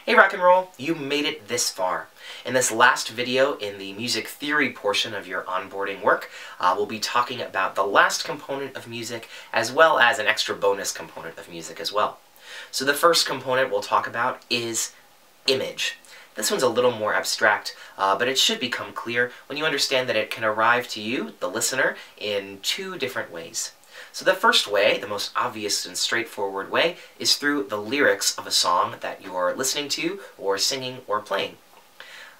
Hey rock and roll, you made it this far. In this last video in the music theory portion of your onboarding work, we'll be talking about the last component of music as well as an extra bonus component of music as well. So the first component we'll talk about is image. This one's a little more abstract, but it should become clear when you understand that it can arrive to you, the listener, in two different ways. So the first way, the most obvious and straightforward way, is through the lyrics of a song that you're listening to, or singing, or playing.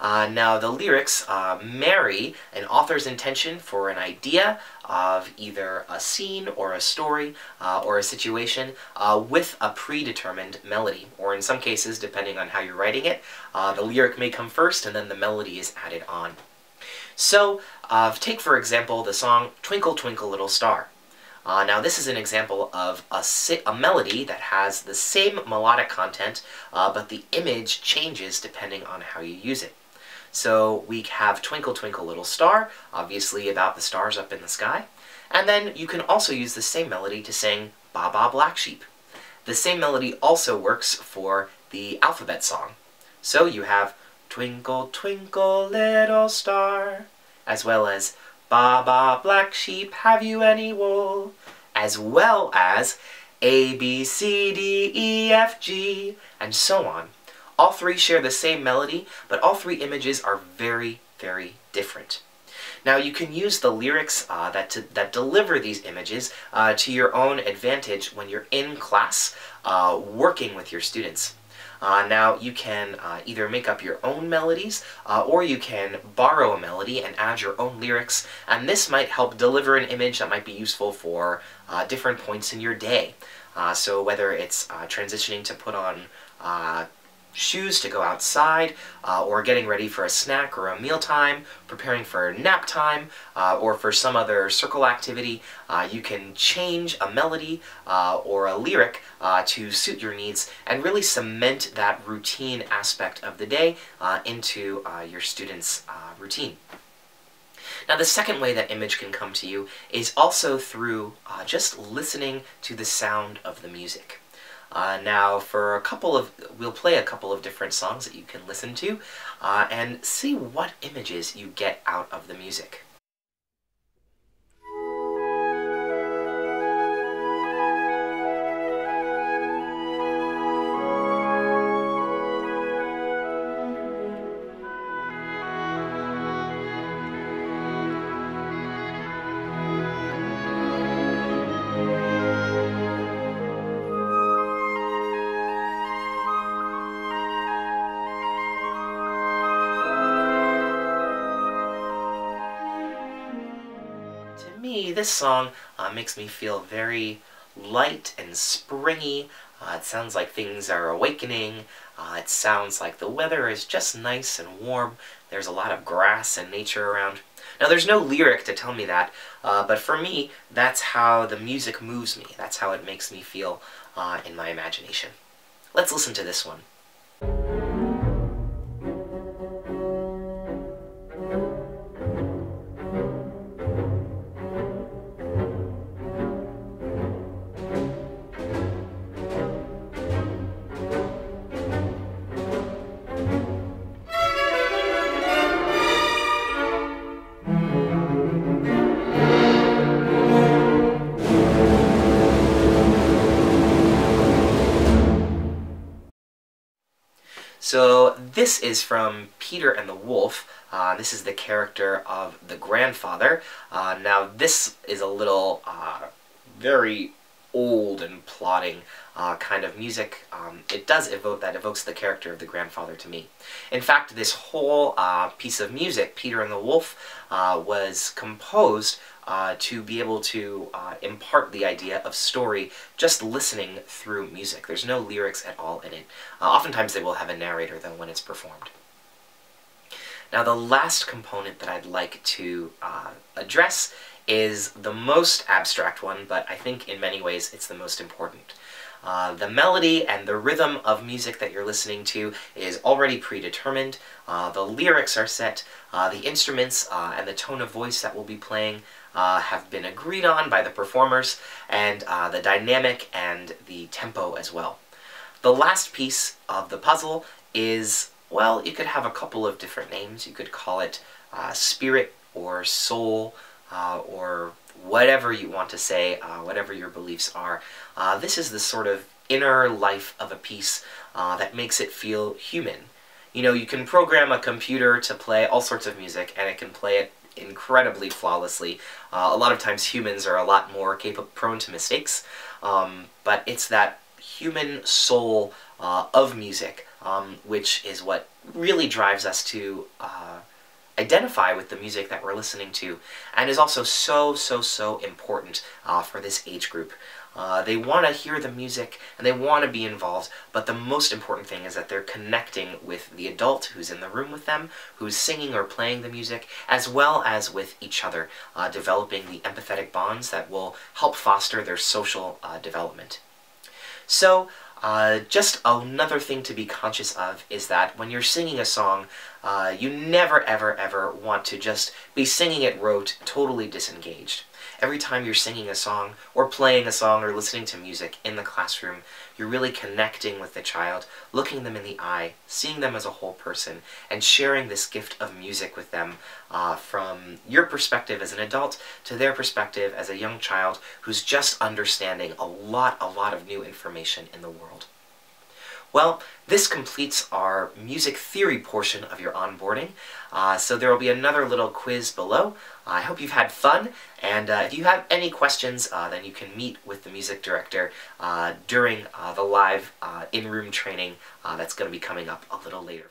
Now the lyrics marry an author's intention for an idea of either a scene or a story or a situation with a predetermined melody, or in some cases, depending on how you're writing it, the lyric may come first and then the melody is added on. So take for example the song Twinkle Twinkle Little Star. Now this is an example of a melody that has the same melodic content, but the image changes depending on how you use it. So we have Twinkle Twinkle Little Star, obviously about the stars up in the sky, and then you can also use the same melody to sing Baa Baa Black Sheep. The same melody also works for the alphabet song. So you have Twinkle Twinkle Little Star, as well as Baa Baa Black Sheep, have you any wool? As well as A, B, C, D, E, F, G, and so on. All three share the same melody, but all three images are very, very different. Now you can use the lyrics that deliver these images to your own advantage when you're in class working with your students. Now you can either make up your own melodies or you can borrow a melody and add your own lyrics, and this might help deliver an image that might be useful for different points in your day. So whether it's transitioning to put on shoes to go outside, or getting ready for a snack or a mealtime, preparing for nap time, or for some other circle activity, you can change a melody or a lyric to suit your needs and really cement that routine aspect of the day into your students' routine. Now the second way that image can come to you is also through just listening to the sound of the music. Now we'll play a couple of different songs that you can listen to and see what images you get out of the music. This song makes me feel very light and springy. It sounds like things are awakening. It sounds like the weather is just nice and warm. There's a lot of grass and nature around. Now there's no lyric to tell me that, but for me, that's how the music moves me. That's how it makes me feel in my imagination. Let's listen to this one. So this is from Peter and the Wolf. This is the character of the grandfather. Now this is a little very old and plodding kind of music. That evokes the character of the grandfather to me. In fact, this whole piece of music, Peter and the Wolf, was composed to be able to impart the idea of story just listening through music. There's no lyrics at all in it. Oftentimes they will have a narrator, though, when it's performed. Now the last component that I'd like to address is the most abstract one, but I think in many ways it's the most important. The melody and the rhythm of music that you're listening to is already predetermined. The lyrics are set. The instruments and the tone of voice that we'll be playing have been agreed on by the performers, and the dynamic and the tempo as well. The last piece of the puzzle is, well, you could have a couple of different names. You could call it spirit or soul or whatever you want to say, whatever your beliefs are. This is the sort of inner life of a piece that makes it feel human. You know, you can program a computer to play all sorts of music, and it can play it incredibly flawlessly. A lot of times humans are a lot more prone to mistakes, but it's that human soul of music which is what really drives us to identify with the music that we're listening to, and is also so important for this age group. They want to hear the music, and they want to be involved, but the most important thing is that they're connecting with the adult who's in the room with them, who's singing or playing the music, as well as with each other, developing the empathetic bonds that will help foster their social development. So, just another thing to be conscious of is that when you're singing a song, you never ever want to just be singing it rote, totally disengaged. Every time you're singing a song, or playing a song, or listening to music in the classroom, you're really connecting with the child, looking them in the eye, seeing them as a whole person, and sharing this gift of music with them from your perspective as an adult to their perspective as a young child who's just understanding a lot of new information in the world. Well, this completes our music theory portion of your onboarding, so there will be another little quiz below. I hope you've had fun, and if you have any questions, then you can meet with the music director during the live in-room training that's going to be coming up a little later.